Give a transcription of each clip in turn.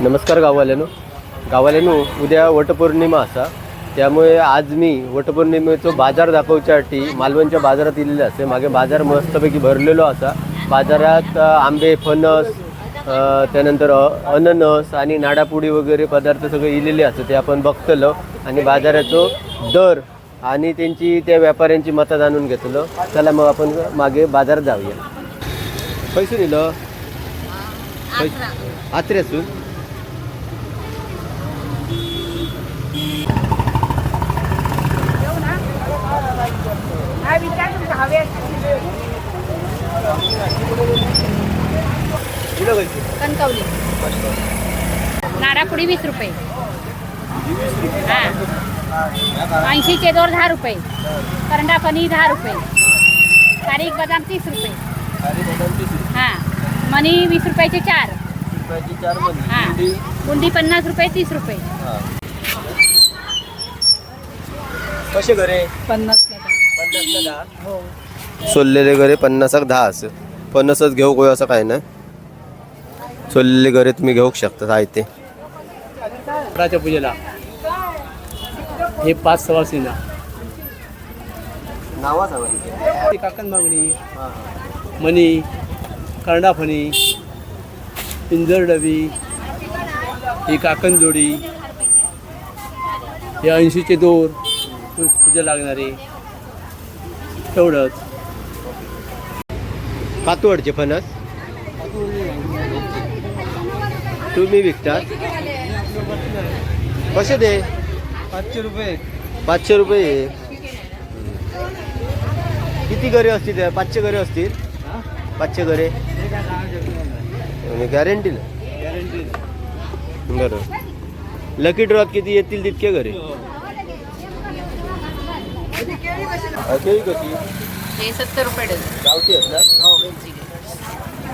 नमस्कार गाववाल्यानो उद्या वटपौर्णिमा असा, त्यामुळे आज मी वटपौर्णिमेचो बाजार दाखवच्यासाठी मालवणच्या बाजारात इल्लेले असे. मागे बाजार मस्तपैकी भरलेलो असा. बाजारात आंबे, फणस, त्यानंतर अननस आणि नाडापुडी वगैरे पदार्थ सगळे इलेले असतात, ते आपण बघतलो आणि बाजाराचो दर आणि त्यांची त्या व्यापाऱ्यांची मतं जाणून घेतलो. चला मग आपण मागे बाजारात जाऊया. पैसे दिलं आत्रे असून कणकवली नाडापुडी 20 रुपये, 80चे दोर 10 रुपये, करंडा फणी 10 रुपये, खारीक बदाम 30 रुपये, मनी 20 रुपयाचे 4, बुंदी 50 रुपये 30 रुपये. कसे घरे 50 हो. सोललेले घरे 50क 10 असं. फणसच घेऊ कोय असं काय नाही. सोललेले घरे तुम्ही घेऊ शकता. आहे ते राच्या पूजेला हे 5 सवासीना नावा सांगा. काकण मागणी, मणी, करंडा फणी, पिंजर डबी, ही काकण जोडी, हे 80चे दोर पूजा लागणारे तेवढंच. कातवडचे फणस तुम्ही विकतात कसे दे? 500 रुपये. 500 रुपये. किती घरे असतील त्या? 500 घरे असतील. 500 घरे गॅरंटी ना? गॅरंटी. बरोबर. लकी ड्रॉत किती येतील तितके घरे. केळी कशी? हे 70 रुपये डझन. गावठी आहेत ना?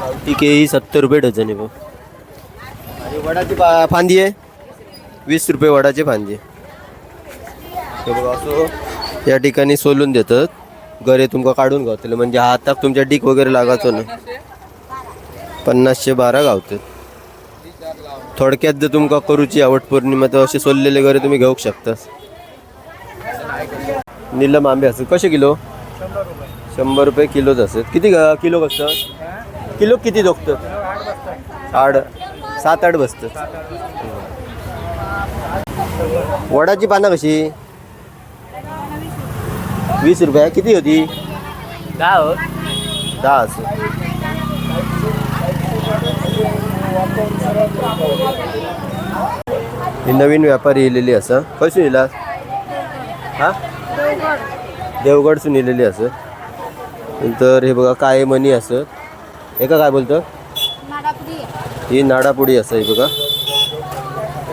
गावठी केळी 70 रुपये डझन आहे. आणि वडाची फांदी आहे 20 रुपये वडाची फांदी. हे बघा असं या ठिकाणी सोलून देतात. घरे तुमका काढून गावतले, म्हणजे हाताक तुमच्या डीक वगैरे लागायचो ना. 50चे 12 गावतात. थोडक्यात जर तुमका करूची आवड पौर्णिमा तर असे सोललेले घरे तुम्ही घेऊ शकता. नीलम आंबे असतात कसे किलो? 100 रुपये किलोच असतात. किती किलो बसतात? किलो किती दोघतात? 7-8 बसतात. वडाची पानं कशी? 20 रुपये. किती होती? 10 असं. ही नवीन व्यापारी येलेली असा. कशी येला? देवगडसून येलेली असत. नंतर हे बघा काय मणी असत. एका काय बोलतं? ही नाडापुडी असं आहे बघा.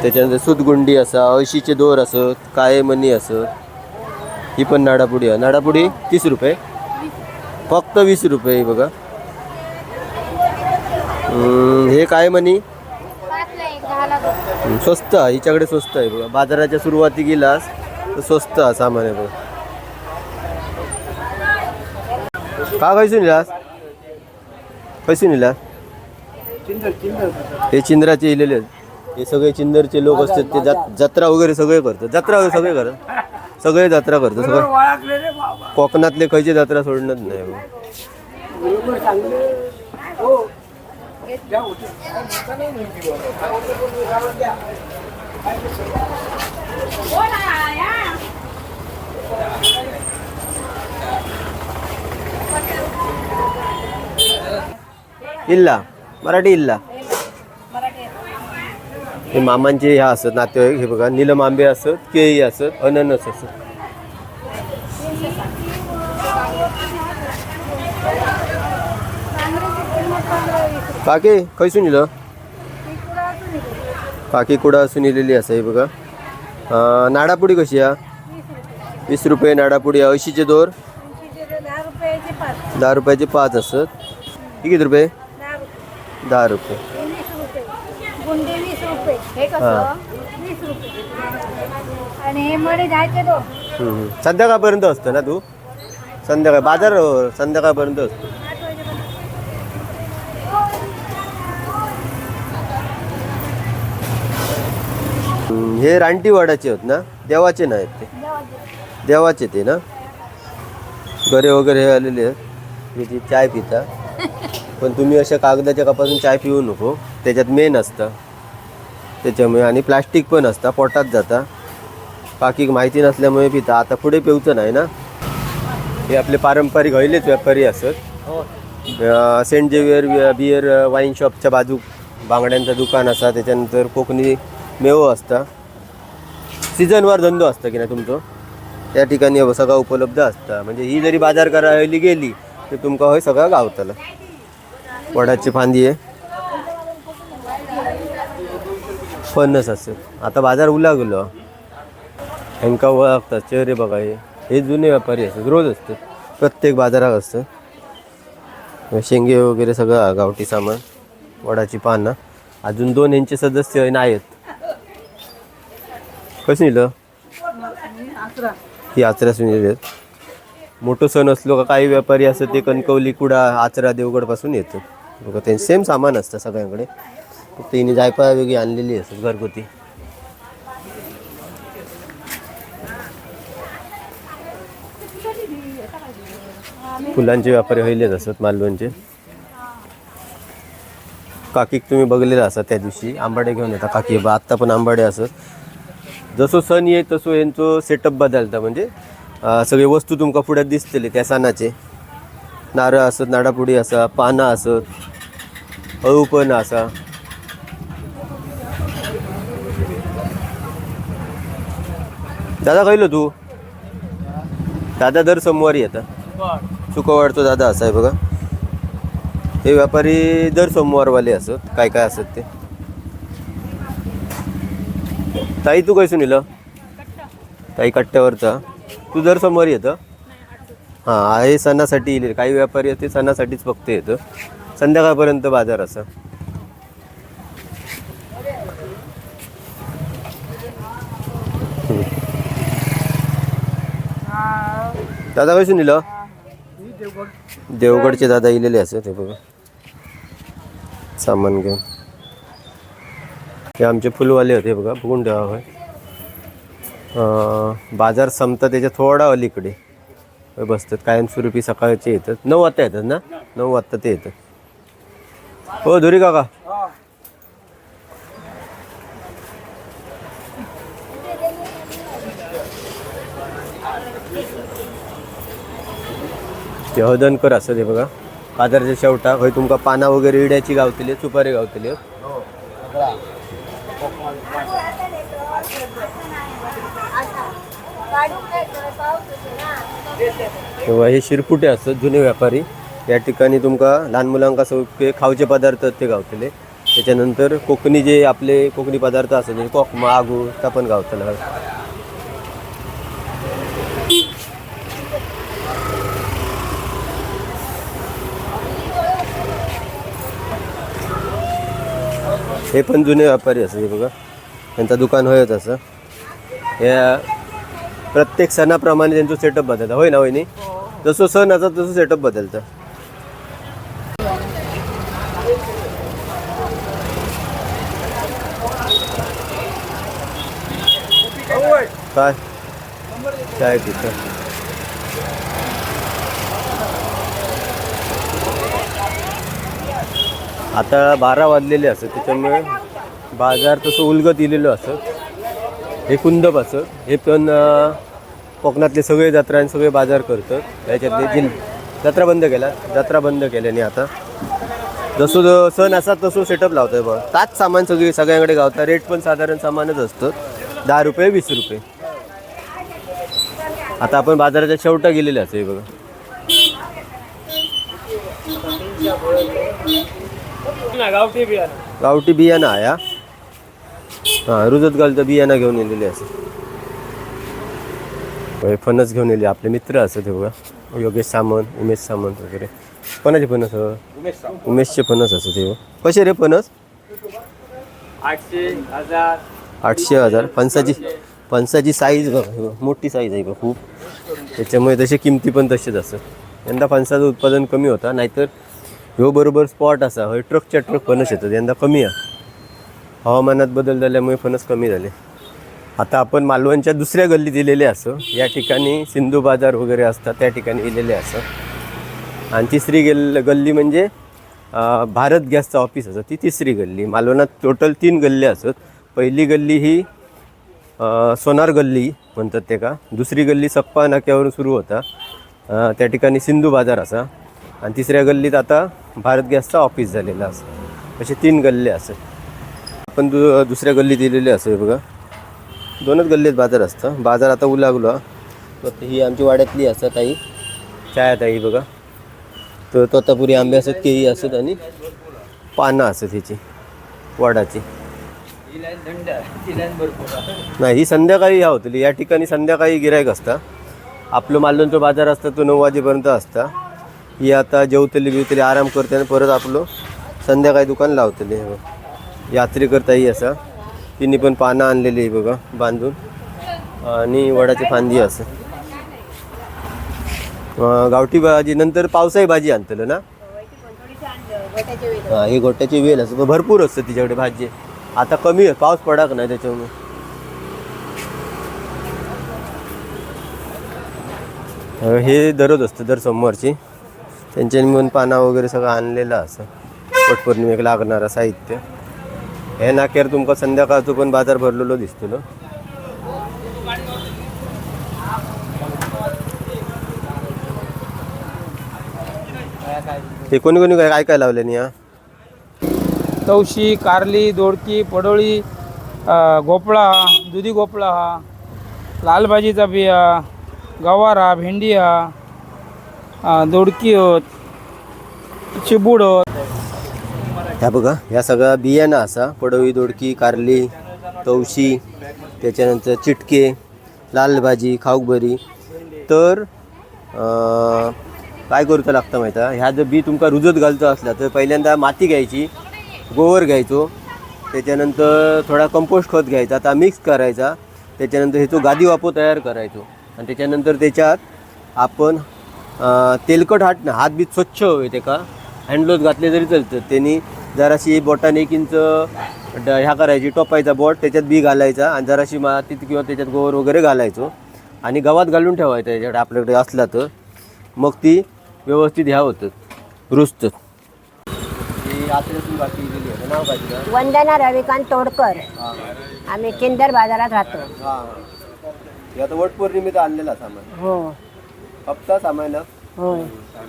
त्याच्यानंतर सुतगुंडी असा, 80चे दोर असत, काय मणी असत. ही पण नाडापुडी आहे. नाडापुडी 30 रुपये, फक्त 20 रुपये बघा. हे काय मणी स्वस्त आहे. हिच्याकडे स्वस्त आहे बघा. बाजाराच्या सुरुवाती गेलास तर स्वस्त हा सामान आहे बघा. का कैसून नेलास? कैसून नेलास? हे चिंद्राचे इलेले आहेत. हे सगळे चिंदरचे लोक असतात. ते जत्रा वगैरे सगळे करतात. जत्रा वगैरे सगळे करतात. सगळे जत्रा करतात. सगळं कोकणातले खयचे जत्रा सोडणंच नाही. इल्ला मराठी इल्ला. हे मामांचे ह्या असत नातेवाईक. हे बघा नीलम आंबे असत, केळी असत, अननस असत. काकी खैसून इलं? काकी कुडा असून इलेली असं. हे बघा नाडापुडी कशी आहे? 20 रुपये नाडापुडी. 80चे दोर 10 रुपयाचे 5 असत. ही किती रुपये? 10 रुपये. संध्याकाळपर्यंत असतं ना तू? संध्याकाळ बाजार संध्याकाळपर्यंत असतो. हे रानटी वडाचे आहेत ना, देवाचे नाहीत ते, देवाचे ते ना. गरे वगैरे हे आलेले आहेत. मी ती चाय पिता, पण तुम्ही अशा कागदाच्या कपासून चाय पिऊ नको, त्याच्यात मेन असतं त्याच्यामुळे. आणि प्लास्टिक पण असतं, पोटात जाता. बाकी माहिती नसल्यामुळे पिता. आता पुढे पिऊचं नाही ना. हे आपले पारंपरिक हयलेच व्यापारी असत. सेंट जेवियर बियर वाईन शॉपच्या बाजू बांगड्यांचं दुकान असा. त्याच्यानंतर कोकणी मेवो असता. सीझनवर धंदो असता की नाही तुमचं, त्या ठिकाणी सगळं उपलब्ध असतं. म्हणजे ही जरी बाजार करायला गेली तर तुमका होय सगळं गावतलं. वडाची फांदी आहे, फणस असत. आता बाजार उलागलो, ह्यांका ओळखतात चेहरे बघा. हे जुने व्यापारी असतात, रोज असतात, प्रत्येक बाजारात असतं. शेंगे वगैरे सगळं गावठी सामान, वडाची पानं. अजून 2 यांचे सदस्य नाहीत. कसं नेलं ही आचऱ्यासून नेलेत. मोठं सण असलो का काही व्यापारी असतं ते कणकवली कुडा आचरा देवगडपासून येतं बघा. त्यांचं सेम सामान असतं सगळ्यांकडे, फक्त हिने जायफळ वेगळी आणलेली असतात घरगुती. फुलांचे व्यापारी हयलेच असत मालवणचे. काकीक तुम्ही बघलेला असा त्या दिवशी आंबाडे घेऊन येता काकी. आत्ता पण आंबाडे असत. जसो सण येत तसो यांचं सेटअप बदलता. म्हणजे सगळे वस्तू तुमका पुढ्यात दिसतले त्या सणाचे. नारळ असत, नाडापुडी असा, पानं असत, अळू पण असा. दादा खयलो तू? दादा दर सोमवारी येतात. सुकवाडतो दादा असा आहे बघा. हे व्यापारी दर सोमवारवाले असत. काय काय असत ते. ताई तू कैसून येलं? ताई कट्ट्यावरचा. तू दर सोमवारी येतं? हां, हे सणासाठी येईल. काही व्यापारी आहेत ते सणासाठीच फक्त येतं. संध्याकाळपर्यंत बाजार असा. दादा कैसून येलं? देवगडचे दादा इलेले असत. हे बघा सामान घेऊन. हे आमचे फुलवाले होते बघा, बघून ठेवा होय. बाजार संपता त्याच्या थोडा अलीकडे बसतात. कायमस्वरूपी सकाळचे येतात. 9 वाजता येतात ना, 9 वाजता ते येतात. हो धुरी काका, ते हदनकर असं ते बघा. बाजारच्या शेवटा होय तुमका पाना वगैरे इड्याची गावतली, सुपारी गावतली. तेव्हा हे शिरपुटे असतात जुने व्यापारी. या ठिकाणी तुमका लहान मुलांका सगळे खावचे पदार्थ ते गावतले. त्याच्यानंतर कोकणी जे आपले कोकणी पदार्थ असतात म्हणजे कोकमा आगू त्या पण गावतला. हे पण जुने व्यापारी असतात. हे बघा त्यांचं दुकान होयच असं. या प्रत्येक सणाप्रमाणे त्यांचं सेटअप बदलतं होय ना होईनी. जसं सण असतात तसं सेटअप बदलतं. काय चाय पितं. आता 12 वाजलेले असत त्याच्यामुळे बाजार तसं उलगत इलेलं असत. हे कुंदप असत. हे पण कोकणातले सगळे जत्रा आणि सगळे बाजार करतात. त्याच्यातले जत्रा बंद केला, जत्रा बंद केल्याने आता जसं सण असा तसं सेटअप लावतोय बघा. ताच सामान सगळ्यांकडे गावतात. रेट पण साधारण सामानच असतं, 10 रुपये 20 रुपये. आता आपण बाजाराच्या शेवटा गेलेले असते बघा. गावठी बियाणं आहे. हां रुजत घालतं बियाणं घेऊन येलेले असं. फणस घेऊन येले आपले मित्र असत हे बघा. योगेश सामंत, उमेश सामंत वगैरे. कोणाचे फणस? उमेशचे फणस असत हे. कसे रे फणस? 800-1000. फणसाची साईज बघा, मोठी साईज आहे बघा खूप. त्याच्यामुळे तसे किमती पण तसेच असत. यंदा फणसाचं उत्पादन कमी होता, नाहीतर ह्यो बरोबर स्पॉट असा होय. ट्रकच्या ट्रक फणस येतात. यंदा कमी आहे, हवामानात बदल झाल्यामुळे फणस कमी झाले. आता आपण मालवणच्या दुसऱ्या गल्ली दिलेले असो, या ठिकाणी सिंधू बाजार वगैरे असतात त्या ठिकाणी दिलेले असं. आणि तिसरी गल्ली म्हणजे भारत गॅसचं ऑफिस असं, ती तिसरी गल्ली. मालवणात टोटल 3 गल्ली असत. पहिली गल्ली ही सोनार गल्ली म्हणतात ते का. दुसरी गल्ली सक्पा नाक्यावरून सुरू होता, त्या ठिकाणी सिंधू बाजार असा. आणि तिसऱ्या गल्लीत आता भारत गॅसचा ऑफिस झालेला असं. असे 3 गल्ले असत. आपण दुसऱ्या गल्ली दिलेले असं बघा, 2च गल्लीत बाजार असतं. बाजार आता उलागलो. फक्त ही आमची वाड्यातली असतात ताई, छाया ताई बघा. तर तोतापुरी आंबे असत, केळी असत आणि पानं असत ह्याची वाडाची. नाही, ही संध्याकाळी ह्या होतली. या ठिकाणी संध्याकाळी गिरायक असता. आपलं मालवणचं बाजार असतं तो 9 वाजेपर्यंत असता. ही आता जेवतली बिवतली आराम करते आणि परत आपलं संध्याकाळी दुकान लावतली. यात्रेकर ताई असा, तिने पण पानं आणलेली आहे बघा बांधून, आणि वडाची फांदी असं. गावठी भाजी नंतर पावसाळी भाजी आणतलं ना. हां, ही गोट्याची वेल असं भरपूर असतं तिच्याकडे भाजी. आता कमी आहे, पाऊस पडाक नाही त्याच्यामुळे. हे दररोज असतं, दर सोमवारची. त्यांच्या म्हणून पाना वगैरे सगळं आणलेलं असं, वटपौर्णिमेक लागणारं साहित्य. हे नाक्यावर तुमका संध्याकाळचं पण बाजार भरलेलो दिसतो ना. हे कोणी कोणी काय काय लावले नाही. तवशी, कारली, दोडकी, पडोळी, गोपळा, दुधी गोपळा हा, लाल भाजीचा बिया, गवारा, भेंडी हा, दोडकी होत, चिबूड होत. ह्या बघा, ह्या सगळ्या बियाणं असा. पडवळी, दोडकी, कारली, तवशी, त्याच्यानंतर चिटके, लाल भाजी, खाऊक बरी. तर काय करूचं लागतं माहिती आहे, ह्या जर बी तुमका रुजत घालचं असला तर पहिल्यांदा माती घ्यायची, गोवर घ्यायचो, त्याच्यानंतर थोडा कंपोस्ट खत घ्यायचा, आता मिक्स करायचा. त्याच्यानंतर हे तो गादी वापो तयार करायचो. आणि त्याच्यानंतर त्याच्यात आपण तेलकट हात बीत स्वच्छ होते ते का हँडग्लोव्ज घातले जरी चालतं. त्यांनी जराशी बोटाने 1 इंच ह्या करायची, टोपायचा बोट, त्याच्यात बी घालायचा आणि जराशी मातीत किंवा त्याच्यात गोवर वगैरे घालायचो आणि गव्हात घालून ठेवायचं. त्याच्याकडे आपल्याकडे असला तर मग ती व्यवस्थित ह्या होतं, रुजतं. नाव काय? वंदना रविकांत तोडकर. आम्ही किंदर बाजारात राहतो. हां, आता वटपौर्णिमेत आणलेला सामान. हो, हप्ता सामान. होय.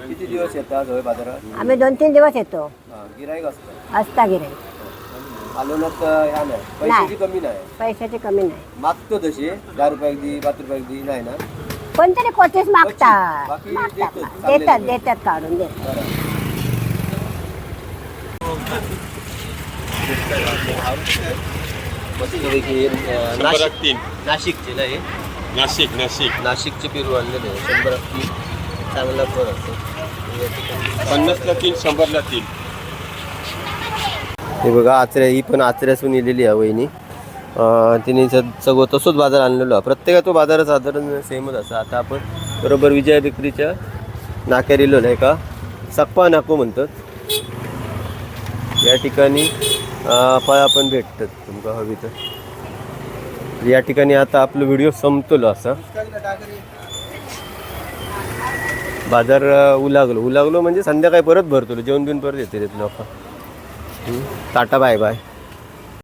किती दिवस येतात होय बाजारात? आम्ही 2-3 दिवस येतो. गिराईक असतं. असता गिराईक. मालवणात ह्या नाही, पैशाची कमी नाही, पैशाची कमी नाही. मागतो तसे 10 रुपये दी 5 रुपये दी नाही ना. कोणतरी कोटीच मागतात. बाकी मागतात देतो, ना. देतात काढून देतात. नाशिकचे नाही, नाशिकचे पेरू आणलेले आहे. 100 3 चांगला फळ असतो. 50ला 3, 100ला 3. हे बघा, आचऱ्या, ही पण आचऱ्यासून येलेली आहे वहिनी. तिने सगळं तसंच बाजार आणलेलो आहे. प्रत्येकाचा बाजार साधारण सेमच असा. आता आपण बरोबर विजया बेकरीच्या नाक्यावर इलो नाही का, सक्पा नाको म्हणतात. या ठिकाणी फळं पण भेटतात तुमका हवी तर. या ठिकाणी आता आपलं व्हिडिओ संपतलो असा. बाजार उलागलो म्हणजे संध्याकाळी परत भरतो, जेवण बिवून परत येते लोक. Tata, bye bye.